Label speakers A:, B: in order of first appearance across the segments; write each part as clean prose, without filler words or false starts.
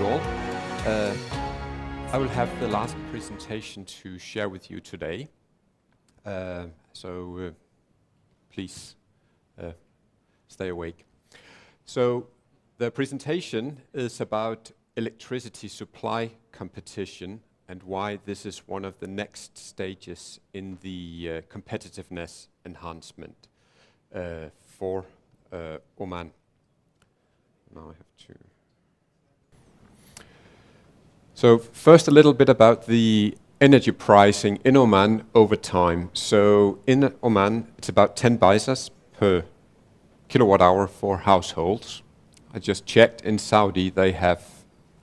A: you all. I will have the last presentation to share with you today. Please stay awake. So the presentation is about electricity supply competition and why this is one of the next stages in the competitiveness enhancement for Oman. Now I have to. So first a little bit about the energy pricing in Oman over time. So in Oman it's about 10 paisas per kilowatt hour for households. I just checked, in Saudi they have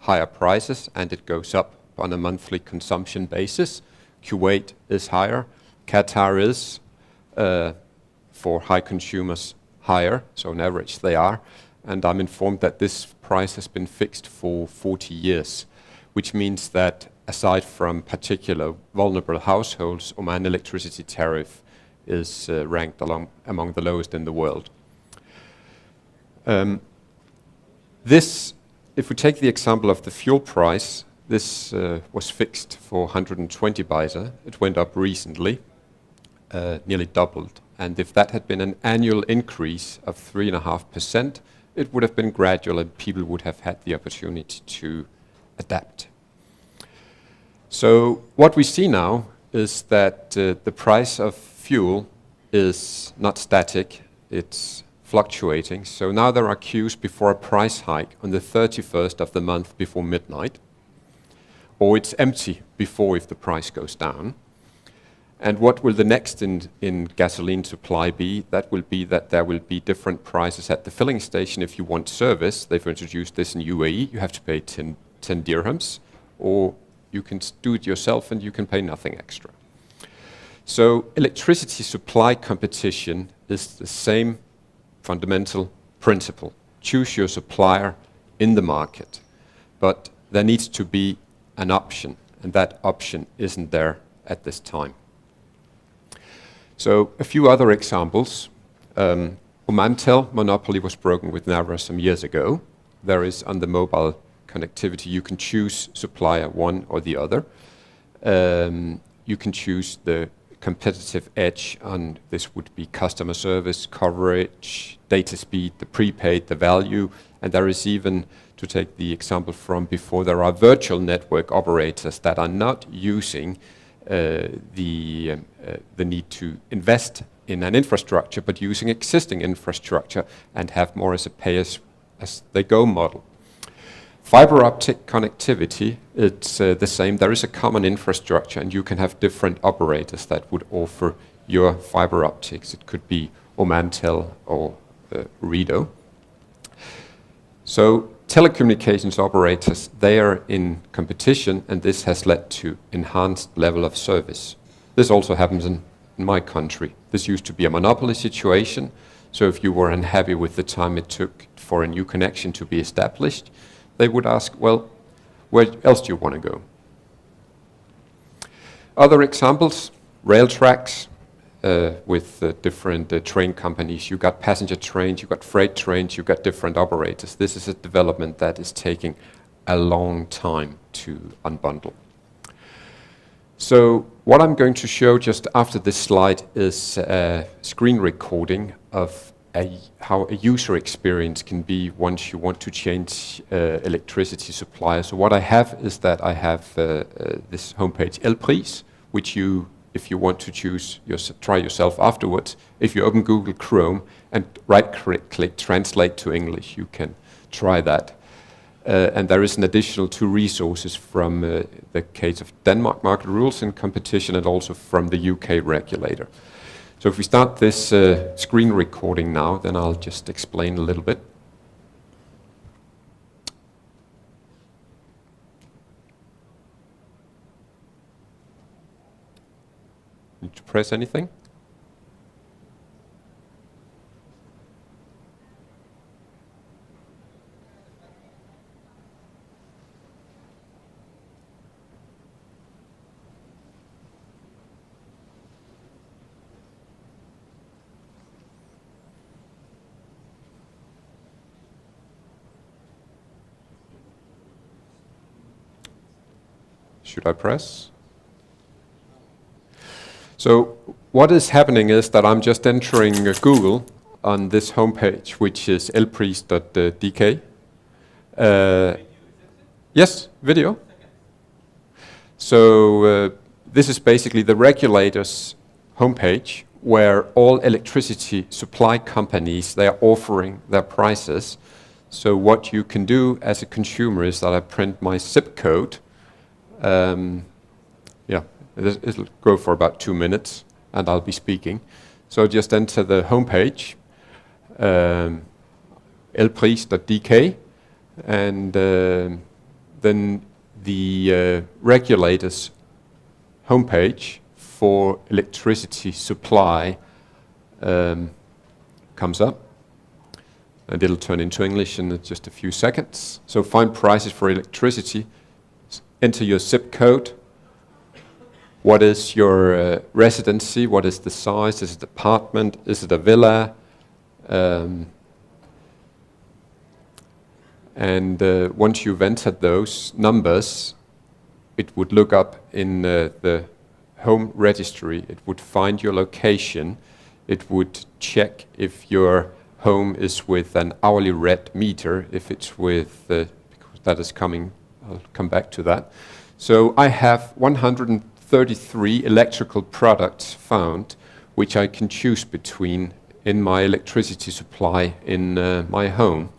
A: higher prices and it goes up on a monthly consumption basis. Kuwait is higher, Qatar is for high consumers higher, so on average they are. And I'm informed that this price has been fixed for 40 years, which means that aside from particular vulnerable households, Oman electricity tariff is ranked among the lowest in the world. If we take the example of the fuel price, this was fixed for 120 paisa. It went up recently, nearly doubled. And if that had been an annual increase of 3.5%, it would have been gradual and people would have had the opportunity to adapt. So what we see now is that the price of fuel is not static, it's fluctuating. So now there are queues before a price hike on the 31st of the month before midnight, or it's empty before if the price goes down. And what will the next in gasoline supply be? That will be that there will be different prices at the filling station. If you want service, they've introduced this in UAE, you have to pay 10 dirhams, or you can do it yourself and you can pay nothing extra. So electricity supply competition is the same fundamental principle. Choose your supplier in the market, but there needs to be an option, and that option isn't there at this time. So a few other examples. Omantel monopoly was broken with Navra some years ago. There is on the mobile connectivity, you can choose supplier one or the other. You can choose the competitive edge on this would be customer service, coverage, data speed, the prepaid, the value, and there is even, to take the example from before, there are virtual network operators that are not using the need to invest in an infrastructure, but using existing infrastructure and have more as a pay-as-they-go model. Fiber optic connectivity, it's the same. There is a common infrastructure and you can have different operators that would offer your fiber optics. It could be Omantel or Redo. So telecommunications operators, they are in competition and this has led to enhanced level of service. This also happens in my country. This used to be a monopoly situation. So if you were unhappy with the time it took for a new connection to be established, they would ask, well, where else do you want to go? Other examples, rail tracks with different train companies. You got passenger trains, you got freight trains, you got different operators. This is a development that is taking a long time to unbundle. So what I'm going to show just after this slide is a screen recording of how a user experience can be once you want to change electricity supplier. So what I have is that I have this homepage Elpris, which you, if you want to try yourself afterwards, if you open Google Chrome and right-click translate to English, you can try that. And there is an additional 2 resources from the case of Denmark Market Rules and Competition and also from the UK regulator. So if we start this screen recording now, then I'll just explain a little bit. Need to press anything? Should I press? So what is happening is that I'm just entering Google on this homepage, which is elpris.dk. Yes, video. So this is basically the regulator's homepage where all electricity supply companies, they are offering their prices. So what you can do as a consumer is that I print my zip code. It'll go for about 2 minutes and I'll be speaking. So just enter the homepage, elpris.dk, and then the regulator's homepage for electricity supply comes up, and it'll turn into English in just a few seconds. So find prices for electricity, enter your zip code, what is your residency, what is the size, is it an apartment, is it a villa, and once you've entered those numbers, it would look up in the home registry. It would find your location. It would check if your home is with an hourly read meter, if it's with, because that is coming, I'll come back to that. So I have 133 electrical products found, which I can choose between in my electricity supply in my home.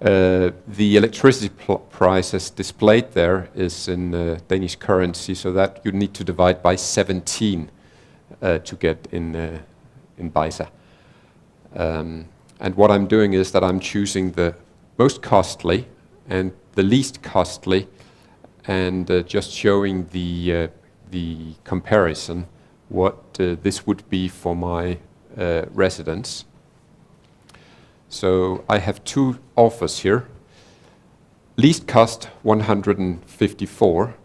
A: The electricity price as displayed there is in Danish currency, so that you need to divide by 17 to get in Baisa. And what I'm doing is that I'm choosing the most costly and the least costly, and just showing the comparison, what this would be for my residence. So I have two offers here. Least cost 154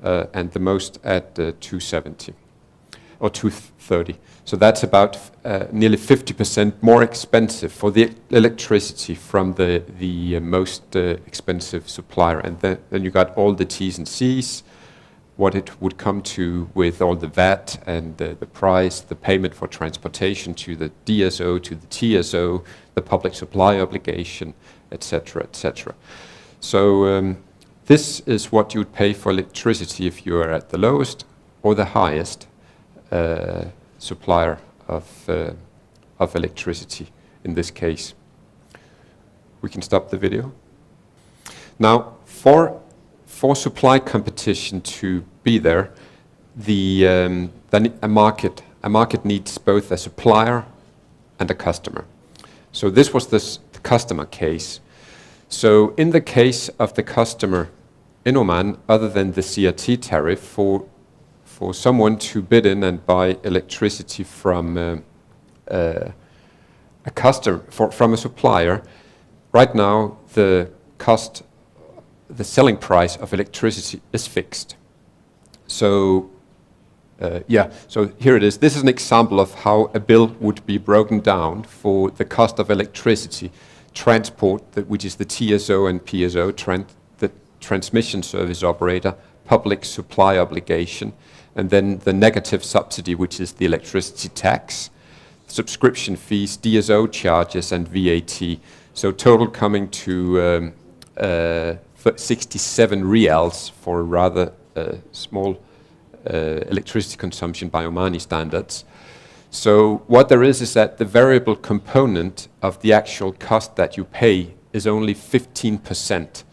A: and the most at 270 or 230. So that's about nearly 50% more expensive for the electricity from the most expensive supplier. And then you got all the T's and C's, what it would come to with all the VAT and the price, the payment for transportation to the DSO, to the TSO, the public supply obligation, etc., etc. So this is what you would pay for electricity if you are at the lowest or the highest supplier of electricity in this case. We can stop the video. Now, for supply competition to be there, then a market needs both a supplier and a customer. So this was the customer case. So in the case of the customer in Oman, other than the CRT tariff, for someone to bid in and buy electricity from a customer, from a supplier, right now the selling price of electricity is fixed. So so here it is. This is an example of how a bill would be broken down for the cost of electricity, transport, which is the TSO and PSO, the transmission service operator, public supply obligation, and then the negative subsidy, which is the electricity tax, subscription fees, DSO charges, and VAT. So total coming to 67 reals for a rather small electricity consumption by Omani standards. So what there is that the variable component of the actual cost that you pay is only 15%.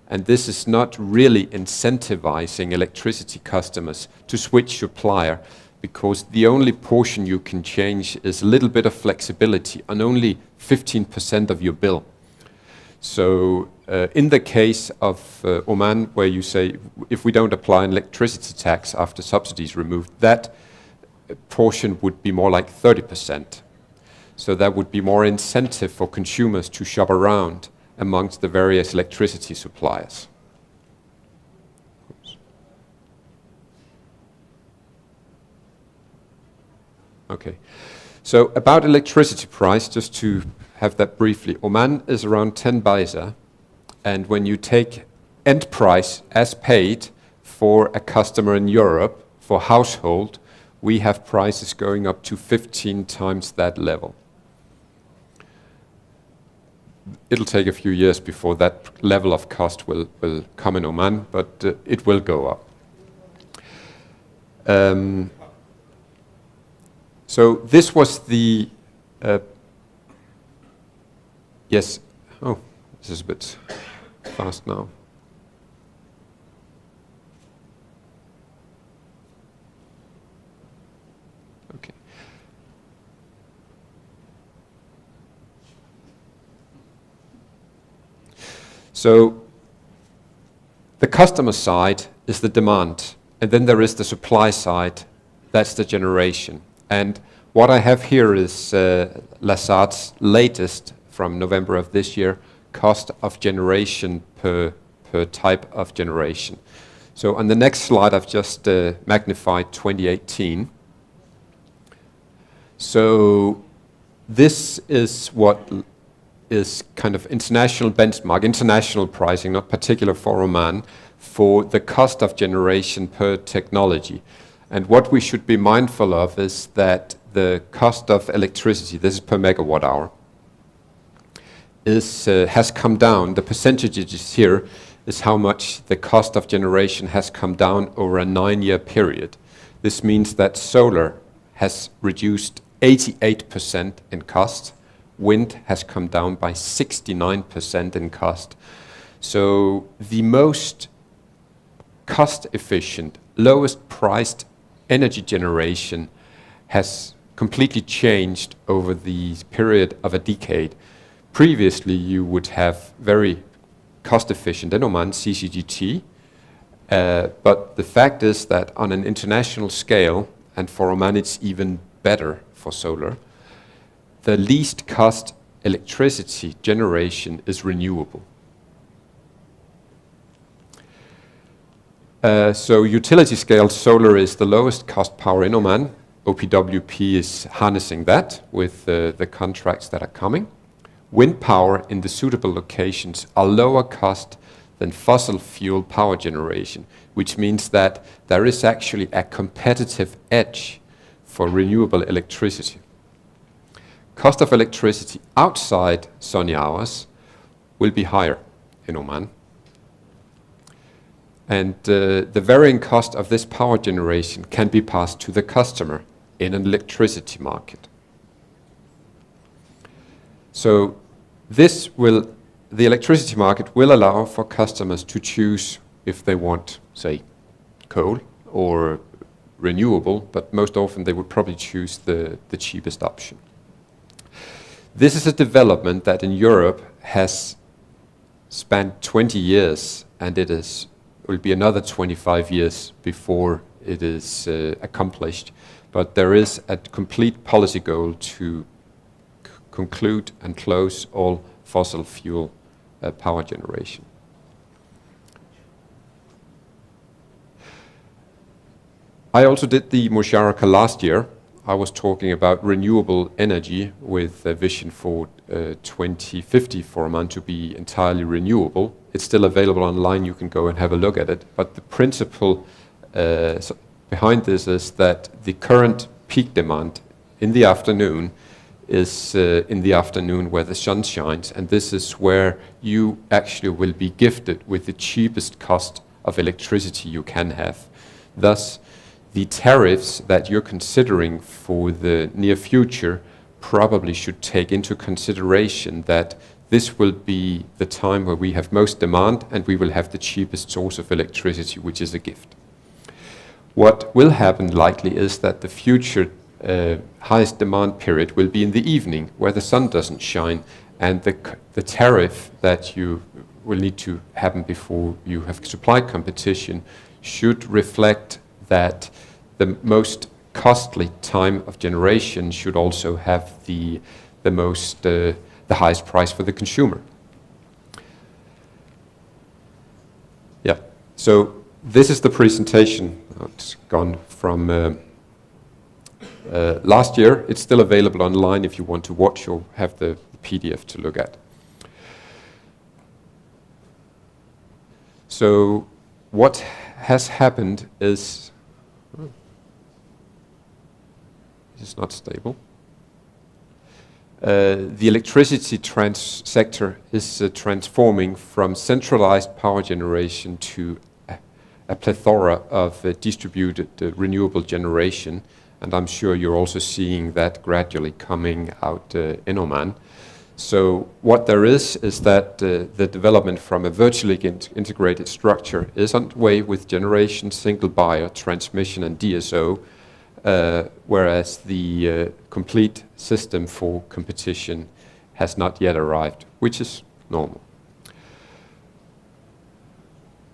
A: And this is not really incentivizing electricity customers to switch supplier, because the only portion you can change is a little bit of flexibility on only 15% of your bill. So in the case of Oman, where you say, if we don't apply an electricity tax after subsidies removed, that portion would be more like 30%. So that would be more incentive for consumers to shop around amongst the various electricity suppliers. Oops. Okay, so about electricity price, just to have that briefly. Oman is around 10 baisa, and when you take end price as paid for a customer in Europe, for household, we have prices going up to 15 times that level. It'll take a few years before that level of cost will come in Oman, but it will go up. So this was the... yes. Oh, this is a bit fast now. Okay. So the customer side is the demand, and then there is the supply side, that's the generation. And what I have here is Lazard's latest from November of this year, cost of generation per type of generation. So on the next slide, I've just magnified 2018. So this is what is kind of international benchmark, international pricing, not particular for Oman, for the cost of generation per technology. And what we should be mindful of is that the cost of electricity, this is per megawatt hour, has come down. The percentages here is how much the cost of generation has come down over a 9-year period. This means that solar has reduced 88% in cost. Wind has come down by 69% in cost. So the most cost-efficient, lowest priced energy generation has completely changed over the period of a decade. Previously, you would have very cost-efficient in Oman CCGT, but the fact is that on an international scale, and for Oman it's even better for solar, the least cost electricity generation is renewable. So utility scale solar is the lowest cost power in Oman. OPWP is harnessing that with the contracts that are coming. Wind power in the suitable locations are lower cost than fossil fuel power generation, which means that there is actually a competitive edge for renewable electricity. Cost of electricity outside sunny hours will be higher in Oman. And the varying cost of this power generation can be passed to the customer in an electricity market. So the electricity market will allow for customers to choose if they want, say, coal or renewable, but most often they would probably choose the cheapest option. This is a development that in Europe has spanned 20 years, and it will be another 25 years before it is accomplished. But there is a complete policy goal to conclude and close all fossil fuel power generation. I also did the Musharaka last year. I was talking about renewable energy with a vision for 2050 for Oman to be entirely renewable. It's still available online, you can go and have a look at it. But the principle behind this is that the current peak demand in the afternoon is in the afternoon where the sun shines, and this is where you actually will be gifted with the cheapest cost of electricity you can have. Thus, the tariffs that you're considering for the near future probably should take into consideration that this will be the time where we have most demand and we will have the cheapest source of electricity, which is a gift. What will happen likely is that the future highest demand period will be in the evening where the sun doesn't shine, and the tariff that you will need to happen before you have supply competition should reflect that the most costly time of generation should also have the highest price for the consumer. Yeah, so this is the presentation. It's gone from last year. It's still available online if you want to watch or have the PDF to look at. So what has happened is, it's not stable. The electricity sector is transforming from centralized power generation to a plethora of distributed renewable generation, and I'm sure you're also seeing that gradually coming out in Oman. So what there is that the development from a virtually integrated structure is underway with generation, single buyer, transmission and DSO, whereas the complete system for competition has not yet arrived, which is normal.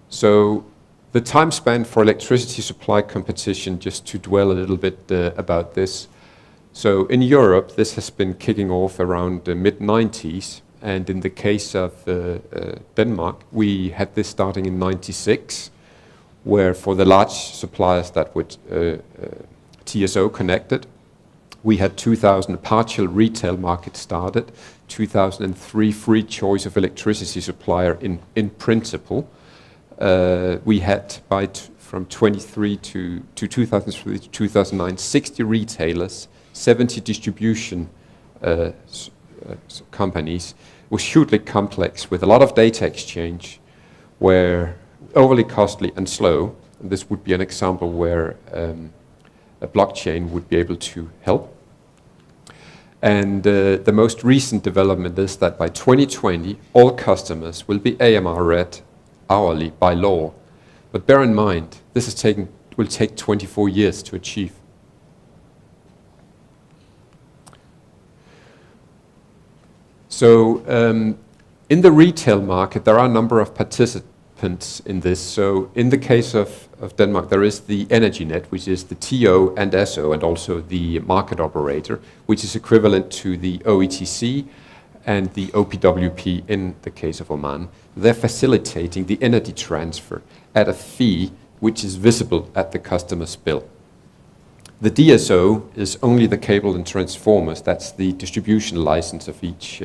A: So the time span for electricity supply competition, just to dwell a little bit about this. So in Europe, this has been kicking off around the mid-90s, and in the case of Denmark, we had this starting in '96, where for the large suppliers that would TSO connected, we had 2000 partial retail market started, 2003 free choice of electricity supplier in principle. We had from 23 to 2003 to 2009 60 retailers, 70 distribution companies. It was hugely complex with a lot of data exchange, where overly costly and slow. And this would be an example where a blockchain would be able to help. And the most recent development is that by 2020, all customers will be AMR read hourly by law. But bear in mind, this will take 24 years to achieve. So in the retail market, there are a number of participants in this. So in the case of Denmark, there is the energy net, which is the TO and SO, and also the market operator, which is equivalent to the OETC and the OPWP in the case of Oman. They're facilitating the energy transfer at a fee which is visible at the customer's bill. The DSO is only the cable and transformers. That's the distribution license of each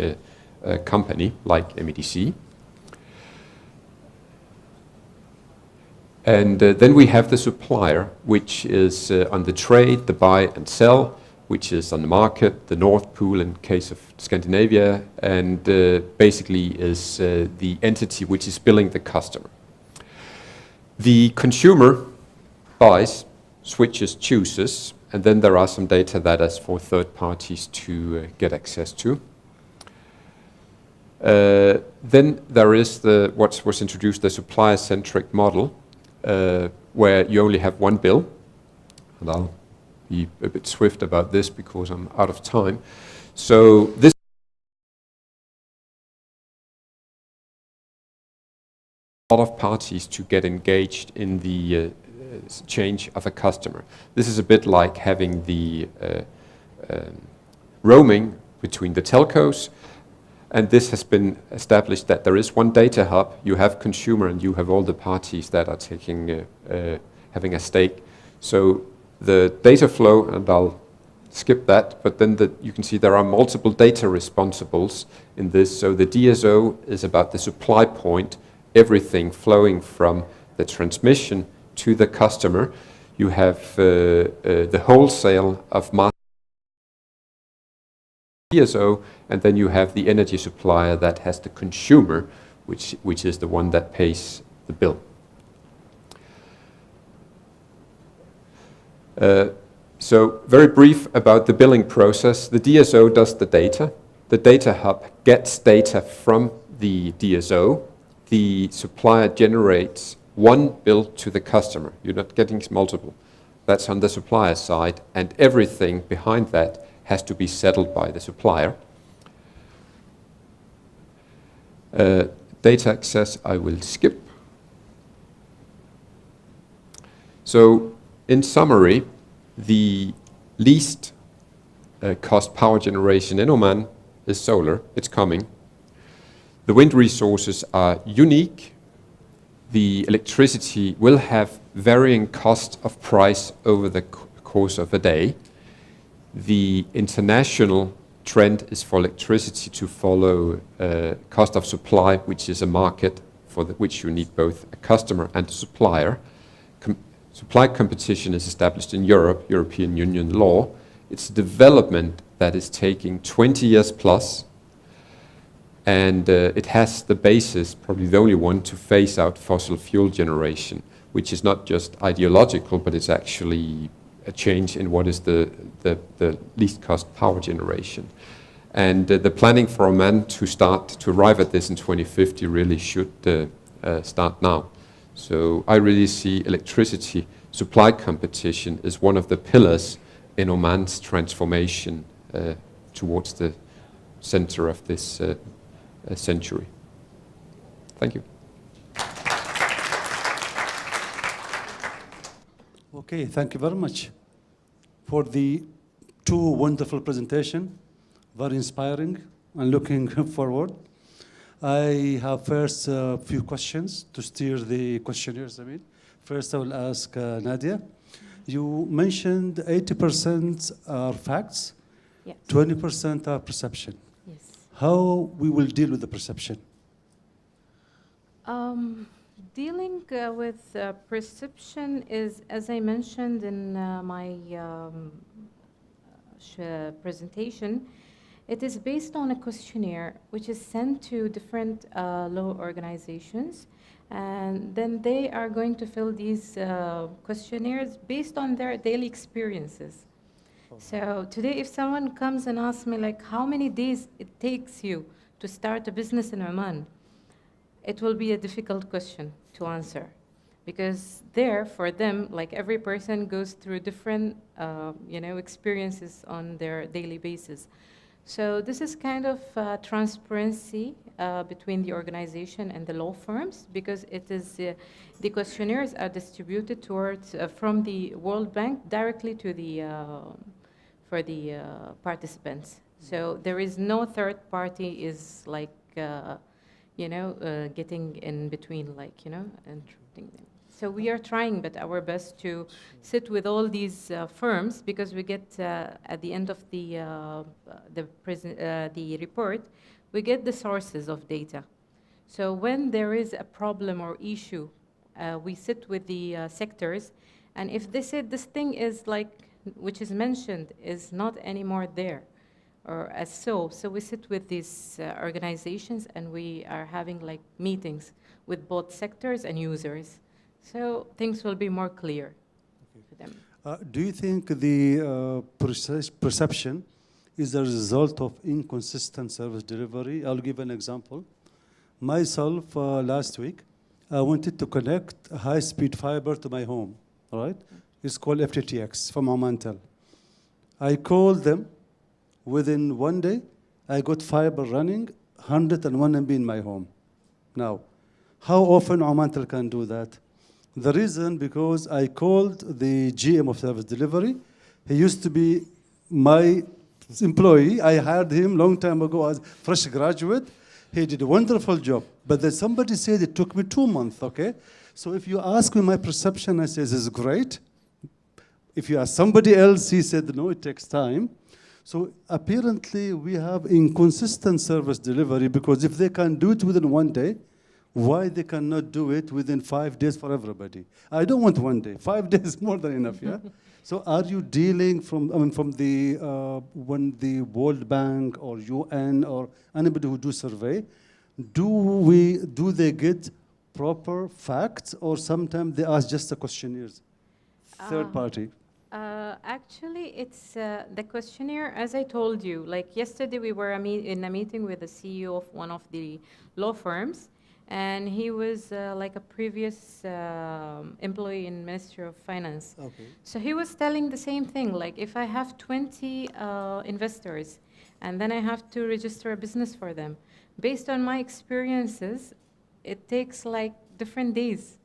A: company, like MEDC. And then we have the supplier, which is on the trade, the buy and sell, which is on the market, the North Pool in case of Scandinavia, and basically is the entity which is billing the customer. The consumer buys, switches, chooses, and then there are some data that is for third parties to get access to. Then there is what was introduced, the supplier-centric model, where you only have one bill, and I'll be a bit swift about this because I'm out of time. So this a lot of parties to get engaged in the change of a customer. This is a bit like having the roaming between the telcos, and this has been established that there is one data hub. You have consumer and you have all the parties that are taking having a stake. So the data flow, and I'll skip that, but then you can see there are multiple data responsibles in this. So the DSO is about the supply point, everything flowing from the transmission to the customer. You have the wholesale of DSO, and then you have the energy supplier that has the consumer, which is the one that pays the bill. So very brief about the billing process. The DSO does the data. The data hub gets data from the DSO. The supplier generates one bill to the customer. You're not getting multiple. That's on the supplier side, and everything behind that has to be settled by the supplier. Data access I will skip. So in summary, the least cost power generation in Oman is solar. It's coming. The wind resources are unique. The electricity will have varying cost of price over the course of a day. The international trend is for electricity to follow cost of supply, which is a market for which you need both a customer and a supplier. Supply competition is established in Europe, European Union law. It's a development that is taking 20 years plus, and it has the basis, probably the only one, to phase out fossil fuel generation, which is not just ideological, but it's actually a change in what is the least cost power generation. And the planning for Oman to arrive at this in 2050 really should start now. So I really see electricity supply competition as one of the pillars in Oman's transformation towards the center of this century. Thank you.
B: Okay, thank you very much for the two wonderful presentations, very inspiring and looking forward. I have first a few questions to steer the questionnaires. First I will ask Nadia. You mentioned 80% are facts,
C: yes.
B: 20% are perception.
C: Yes.
B: How we will deal with the perception?
C: Dealing with perception is, as I mentioned in my presentation, it is based on a questionnaire which is sent to different law organizations, and then they are going to fill these questionnaires based on their daily experiences. So today, if someone comes and asks me, like, how many days it takes you to start a business in Oman, it will be a difficult question to answer, because there, for them, like every person goes through different, experiences on their daily basis. So this is kind of transparency between the organization and the law firms, because it is the questionnaires are distributed towards from the World Bank directly to the for the participants. So there is no third party is like getting in between, like interrupting them. So we are trying, but our best to sit with all these firms, because we get at the end of the report, we get the sources of data. So when there is a problem or issue, we sit with the sectors, and if they said this thing is like, which is mentioned, is not anymore there, or as so we sit with these organizations, and we are having like meetings with both sectors and users. So things will be more clear for them.
B: Do you think the perception is a result of inconsistent service delivery? I'll give an example. Myself, last week, I wanted to connect high-speed fiber to my home, all right? It's called FTTX from Omantel. I called them. Within 1 day, I got fiber running, 101 MB in my home. Now, how often Omantel can do that? The reason, because I called the GM of service delivery. He used to be my employee. I hired him long time ago as fresh graduate. He did a wonderful job. But then somebody said it took me 2 months, okay? So if you ask me my perception, I say this is great. If you ask somebody else, he said, no, it takes time. So apparently we have inconsistent service delivery, because if they can do it within 1 day, why they cannot do it within 5 days for everybody? I don't want 1 day. 5 days is more than enough, yeah? So are you dealing from the, when the World Bank or UN or anybody who do survey, do they get proper facts, or sometimes they ask just the questionnaires? Third party.
C: Actually, it's the questionnaire, as I told you, like yesterday we were in a meeting with the CEO of one of the law firms, and he was like a previous employee in Ministry of Finance.
B: Okay.
C: So he was telling the same thing, like if I have 20 investors, and then I have to register a business for them, based on my experiences, it takes like different days.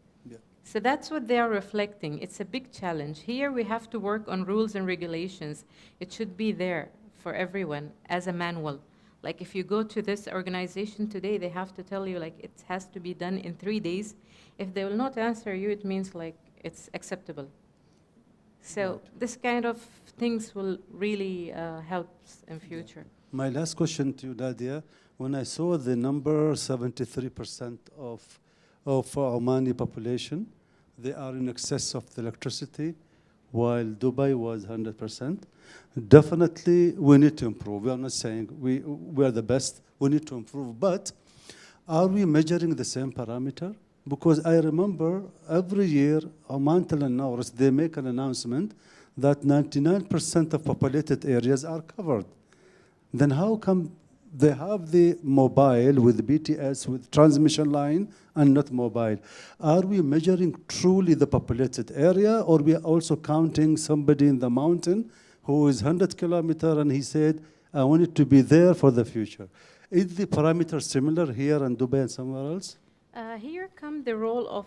C: So that's what they are reflecting. It's a big challenge. Here we have to work on rules and regulations. It should be there for everyone as a manual. Like if you go to this organization today, they have to tell you like it has to be done in 3 days. If they will not answer you, it means like it's acceptable. So this kind of things will really help in future.
B: My last question to you, Nadia, when I saw the number 73% of Omani population they are in excess of the electricity, while Dubai was 100%. Definitely, we need to improve. We are not saying we are the best. We need to improve. But are we measuring the same parameter? Because I remember every year, Omantel and Nauris, they make an announcement that 99% of populated areas are covered. Then how come they have the mobile with BTS, with transmission line, and not mobile? Are we measuring truly the populated area, or we are also counting somebody in the mountain who is 100 kilometers and he said, I want it to be there for the future? Is the parameter similar here in Dubai and somewhere else?
C: Here come the role of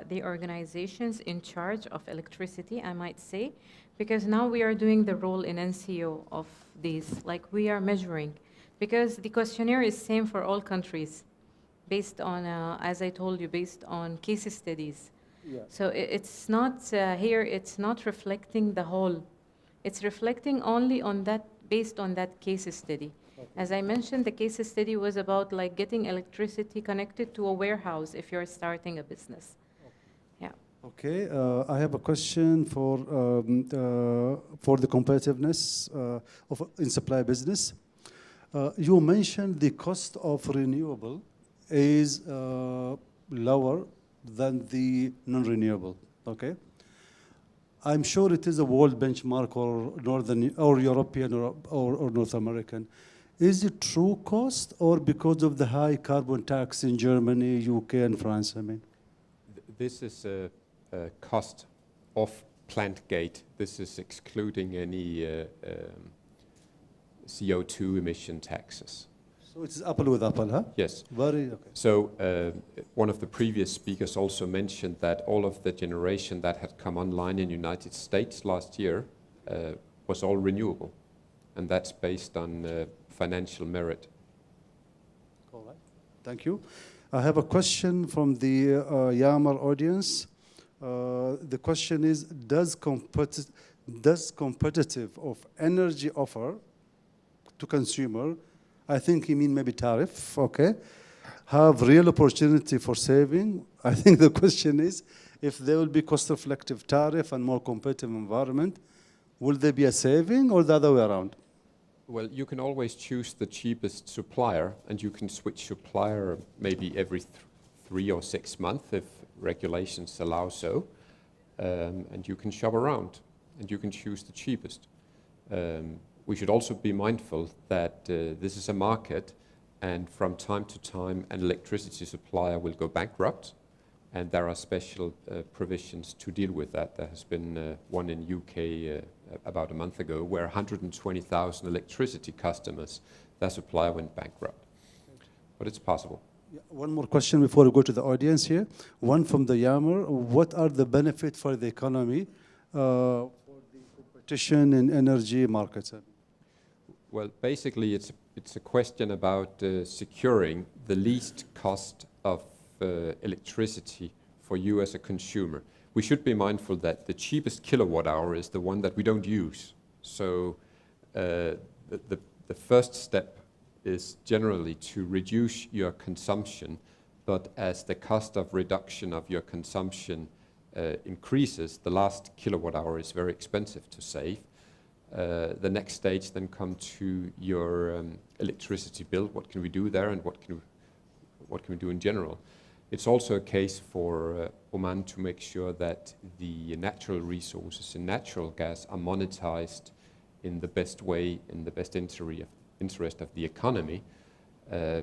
C: the organizations in charge of electricity, I might say, because now we are doing the role in NCO of these, like we are measuring, because the questionnaire is same for all countries, based on, as I told you, based on case studies.
B: Yeah.
C: So it's not here, it's not reflecting the whole. It's reflecting only on that, based on that case study. Okay. As I mentioned, the case study was about like getting electricity connected to a warehouse if you're starting a business. Okay. Yeah.
B: Okay, I have a question for the competitiveness in supply business. You mentioned the cost of renewable is lower than the non-renewable. Okay. I'm sure it is a world benchmark or Northern or European or North American. Is it true cost or because of the high carbon tax in Germany, UK, and France? I mean,
A: This is a cost of plant gate. This is excluding any CO2 emission taxes.
B: so it's apple with apple, huh?
A: Yes.
B: Very okay.
A: So one of the previous speakers also mentioned that all of the generation that had come online in the United States last year was all renewable. And that's based on financial merit.
B: All right. Thank you. I have a question from the Yammer audience. The question is, does competitive of energy offer to consumer, I think you mean maybe tariff, okay, have real opportunity for saving? I think the question is, if there will be cost-reflective tariff and more competitive environment, will there be a saving or the other way around?
A: Well, you can always choose the cheapest supplier, and you can switch supplier maybe every 3 or 6 months if regulations allow so. And you can shop around, and you can choose the cheapest. We should also be mindful that this is a market, and from time to time an electricity supplier will go bankrupt, and there are special provisions to deal with that. There has been one in UK about a month ago where 120,000 electricity customers, their supplier went bankrupt. But it's possible.
B: Yeah, one more question before we go to the audience here. One from the Yammer. What are the benefits for the economy for the competition in energy markets?
A: Well, basically it's a question about securing the least cost of electricity for you as a consumer. We should be mindful that the cheapest kilowatt hour is the one that we don't use. So the first step is generally to reduce your consumption, but as the cost of reduction of your consumption increases, the last kilowatt hour is very expensive to save. The next stage then come to your electricity bill. What can we do there, and what can we do in general? It's also a case for Oman to make sure that the natural resources and natural gas are monetized in the best way, in the best interest of the economy,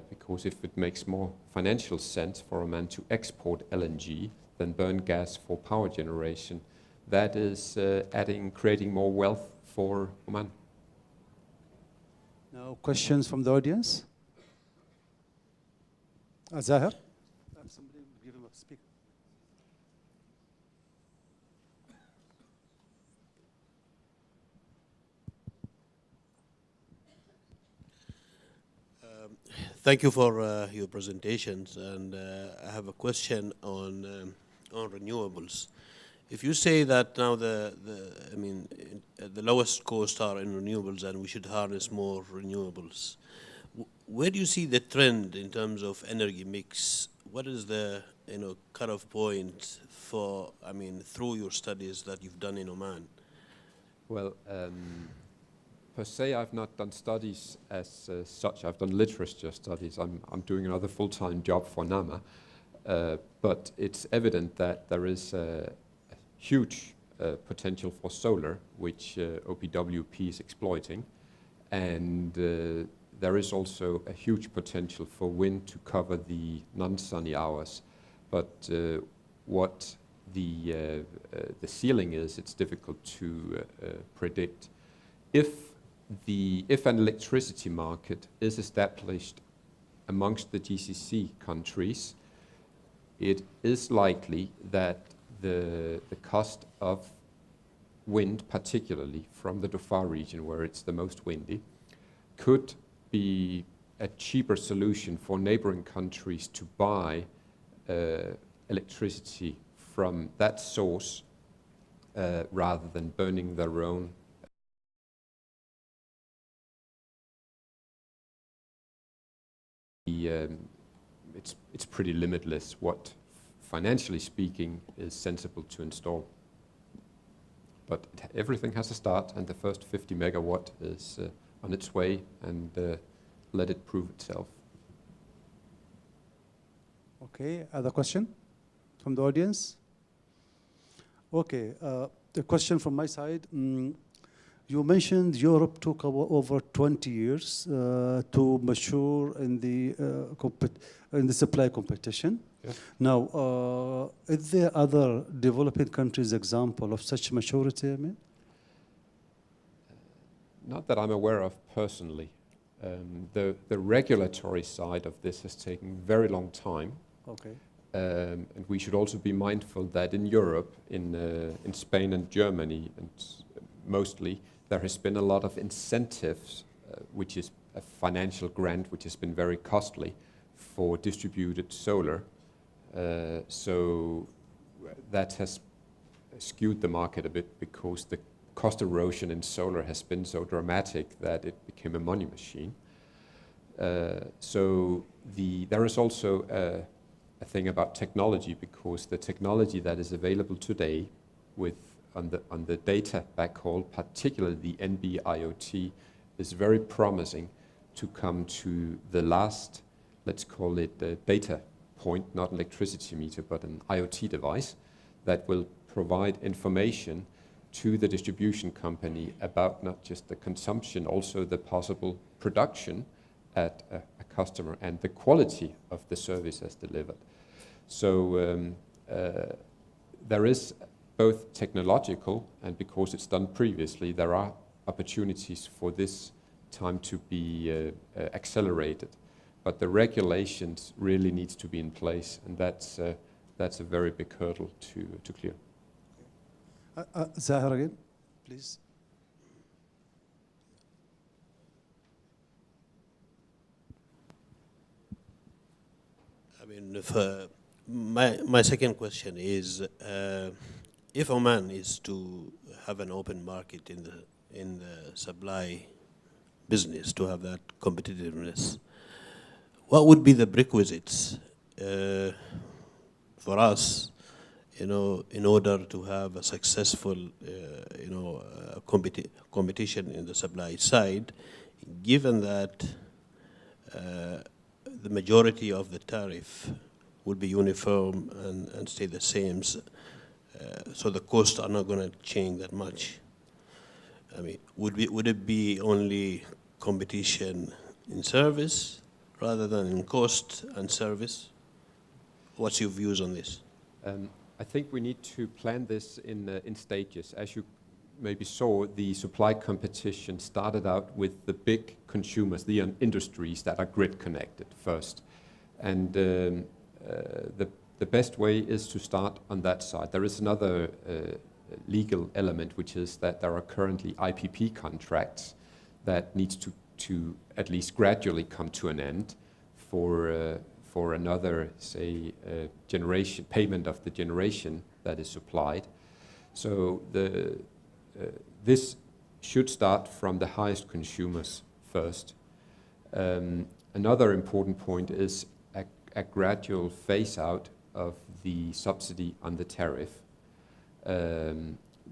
A: because if it makes more financial sense for Oman to export LNG than burn gas for power generation, that is creating more wealth for Oman.
B: Now, questions from the audience? Zahir? Somebody give him a speaker.
D: Thank you for your presentations, and I have a question on renewables. If you say that now the lowest cost are in renewables and we should harness more renewables, where do you see the trend in terms of energy mix? What is the cut-off point for, through your studies that you've done in Oman?
A: Well, per se, I've not done studies as such. I've done literature studies. I'm doing another full-time job for NAMA. But it's evident that there is a huge potential for solar, which OPWP is exploiting. And there is also a huge potential for wind to cover the non-sunny hours. But what the ceiling is, it's difficult to predict. If an electricity market is established amongst the GCC countries, it is likely that the cost of wind, particularly from the Dhofar region where it's the most windy, could be a cheaper solution for neighboring countries to buy electricity from that source rather than burning their own. It's pretty limitless what, financially speaking, is sensible to install. But everything has a start, and the first 50 megawatt is on its way, and let it prove itself.
B: Okay, other question from the audience? Okay, the question from my side. You mentioned Europe took over 20 years to mature in the supply competition.
A: Yeah.
B: Now, is there other developing countries example of such maturity? I mean,
A: not that I'm aware of personally. The regulatory side of this has taken very long time.
B: okay.
A: And we should also be mindful that in Europe, in Spain and Germany, and mostly, there has been a lot of incentives, which is a financial grant, which has been very costly for distributed solar. So that has skewed the market a bit because the cost erosion in solar has been so dramatic that it became a money machine. So there is also a thing about technology, because the technology that is available today on the data backhaul, particularly the NB-IoT, is very promising to come to the last, let's call it a data point, not an electricity meter, but an IoT device that will provide information to the distribution company about not just the consumption, also the possible production at a customer and the quality of the service as delivered. So there is both technological, and because it's done previously, there are opportunities for this time to be accelerated. But the regulations really needs to be in place, and that's a very big hurdle to clear.
B: Zahir again, please.
D: I mean, if, my second question is, if Oman is to have an open market in the supply business, to have that competitiveness, what would be the prerequisites for us, in order to have a successful, competition in the supply side, given that the majority of the tariff will be uniform and stay the same, so the costs are not going to change that much. I mean, would it be only competition in service rather than in cost and service? What's your views on this?
A: I think we need to plan this in stages. As you maybe saw, the supply competition started out with the big consumers, the industries that are grid connected first. And the best way is to start on that side. There is another legal element, which is that there are currently IPP contracts that needs to at least gradually come to an end for another, say, generation, payment of the generation that is supplied. So this should start from the highest consumers first. Another important point is a gradual phase out of the subsidy on the tariff.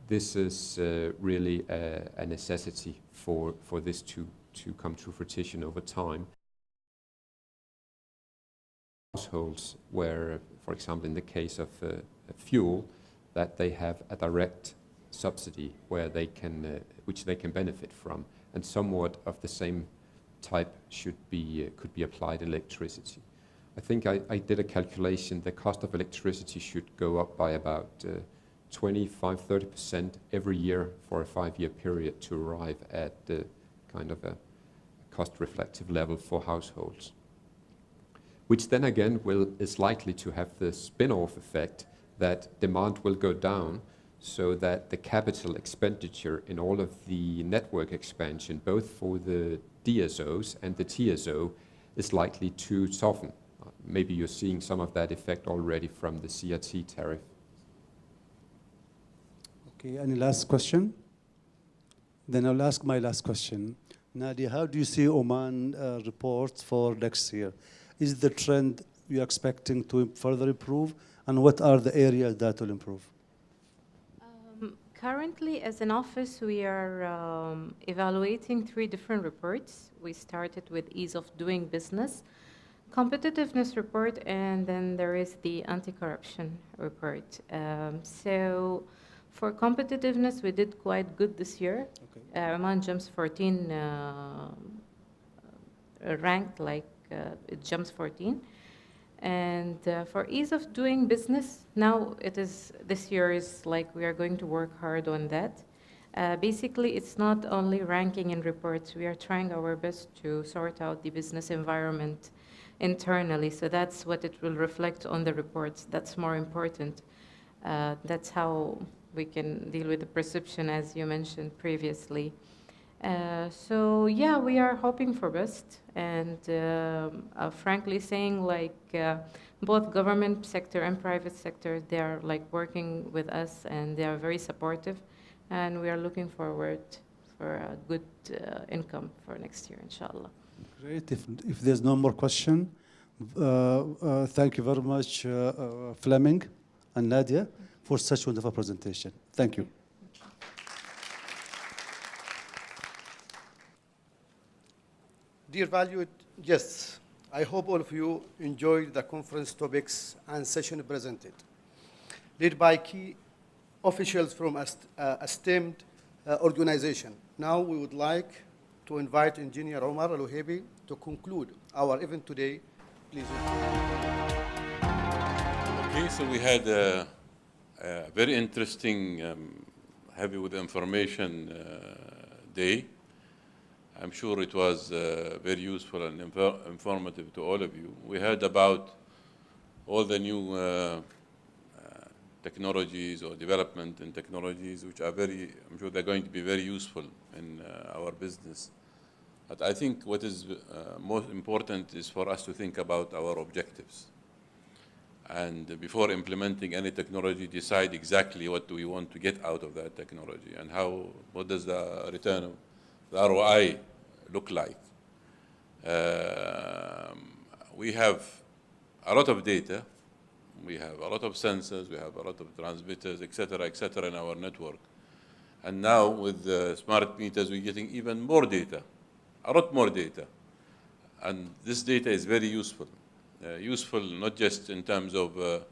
A: This is really a necessity for this to come to fruition over time. Households where, for example, in the case of fuel, that they have a direct subsidy where they can, which they can benefit from, and somewhat of the same type could be applied electricity. I think I did a calculation. The cost of electricity should go up by about 25-30% every year for a 5-year period to arrive at kind of a cost-reflective level for households, which then again is likely to have the spin-off effect that demand will go down, so that the capital expenditure in all of the network expansion, both for the DSOs and the TSO, is likely to soften. Maybe you're seeing some of that effect already from the CRT tariff.
B: Okay, any last question? Then I'll ask my last question. Nadia, how do you see Oman reports for next year? Is the trend you're expecting to further improve, and what are the areas that will improve?
C: Currently, as an office, we are evaluating 3 different reports. We started with ease of doing business, competitiveness report, and then there is the anti-corruption report. So for competitiveness, we did quite good this year. Okay. Oman jumps 14, ranked like it jumps 14. And for ease of doing business, now this year is like we are going to work hard on that. Basically, it's not only ranking in reports. We are trying our best to sort out the business environment internally. So that's what it will reflect on the reports. That's more important. That's how we can deal with the perception, as you mentioned previously. So yeah, we are hoping for best, and frankly saying, like both government sector and private sector, they are like working with us, and they are very supportive, and we are looking forward for a good income for next year, inshallah.
B: Great. If there's no more question, thank you very much, Flemming and Nadia, for such wonderful presentation. Thank you.
E: Dear valued guests, I hope all of you enjoyed the conference topics and session presented, led by key officials from esteemed organization. Now we would like to invite Engineer Omar Al-Wahibi to conclude our event today. Please.
F: Okay, so we had a very interesting, heavy with information day. I'm sure it was very useful and informative to all of you. We heard about all the new technologies or development in technologies, which are I'm sure they're going to be very useful in our business. But I think what is most important is for us to think about our objectives. And before implementing any technology, decide exactly what do we want to get out of that technology, and what does the return, the ROI look like. We have a lot of data, we have a lot of sensors, we have a lot of transmitters, et cetera, in our network. And now with the smart meters, we're getting even more data, a lot more data. And this data is very useful. Useful not just in terms of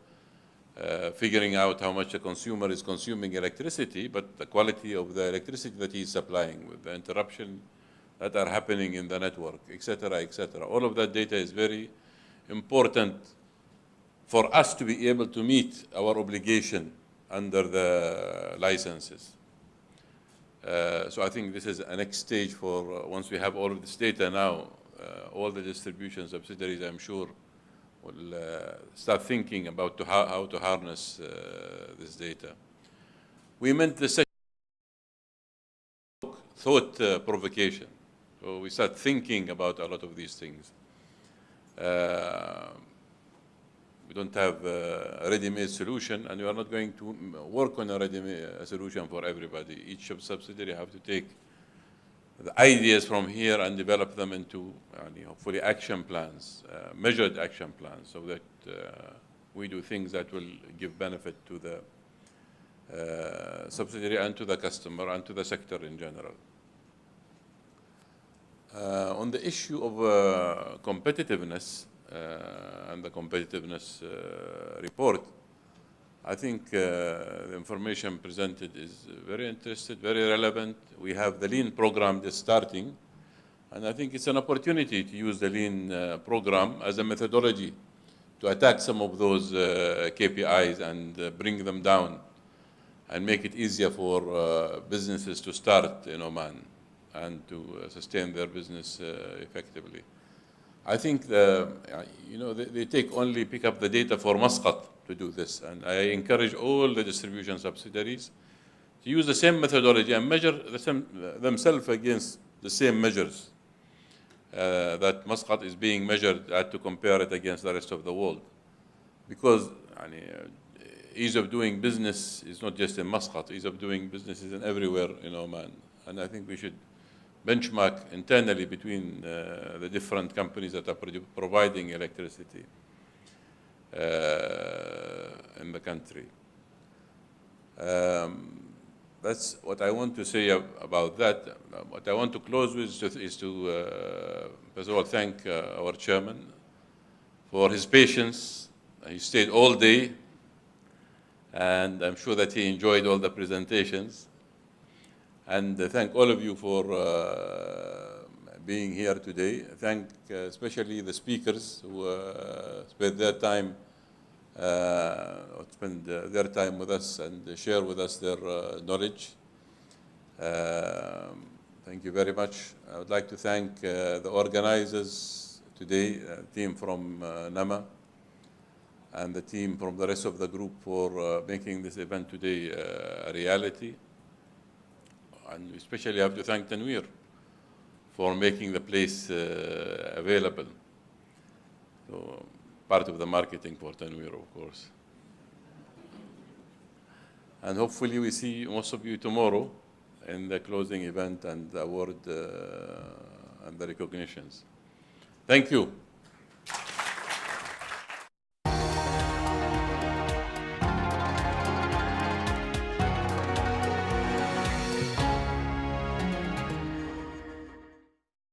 F: figuring out how much a consumer is consuming electricity, but the quality of the electricity that he's supplying, with the interruption that are happening in the network, et cetera, et cetera. All of that data is very important for us to be able to meet our obligation under the licenses. So I think this is a next stage for once we have all of this data now, all the distribution subsidiaries, I'm sure, will start thinking about how to harness this data. We meant the session thought provocation. So we start thinking about a lot of these things. We don't have a ready-made solution, and we are not going to work on a ready-made solution for everybody. Each subsidiary have to take the ideas from here and develop them into hopefully action plans, measured action plans, so that we do things that will give benefit to the subsidiary and to the customer and to the sector in general. On the issue of competitiveness and the competitiveness report, I think the information presented is very interesting, very relevant. We have the Lean program just starting, and I think it's an opportunity to use the Lean program as a methodology to attack some of those KPIs and bring them down and make it easier for businesses to start in Oman and to sustain their business effectively. I think they pick up the data for Muscat to do this, and I encourage all the distribution subsidiaries to use the same methodology and measure themselves against the same measures that Muscat is being measured at, to compare it against the rest of the world. Because ease of doing business is not just in Muscat, ease of doing business is in everywhere in Oman. And I think we should benchmark internally between the different companies that are providing electricity in the country. That's what I want to say about that. What I want to close with is to first of all thank our chairman for his patience. He stayed all day, and I'm sure that he enjoyed all the presentations. And thank all of you for being here today. Thank especially the speakers who spent their time with us and share with us their knowledge. Thank you very much. I would like to thank the organizers today, team from NAMA, and the team from the rest of the group for making this event today a reality. And especially I have to thank Tanweer for making the place available. So part of the marketing for Tanweer, of course. And hopefully we see most of you tomorrow in the closing event and the award and the recognitions. Thank you.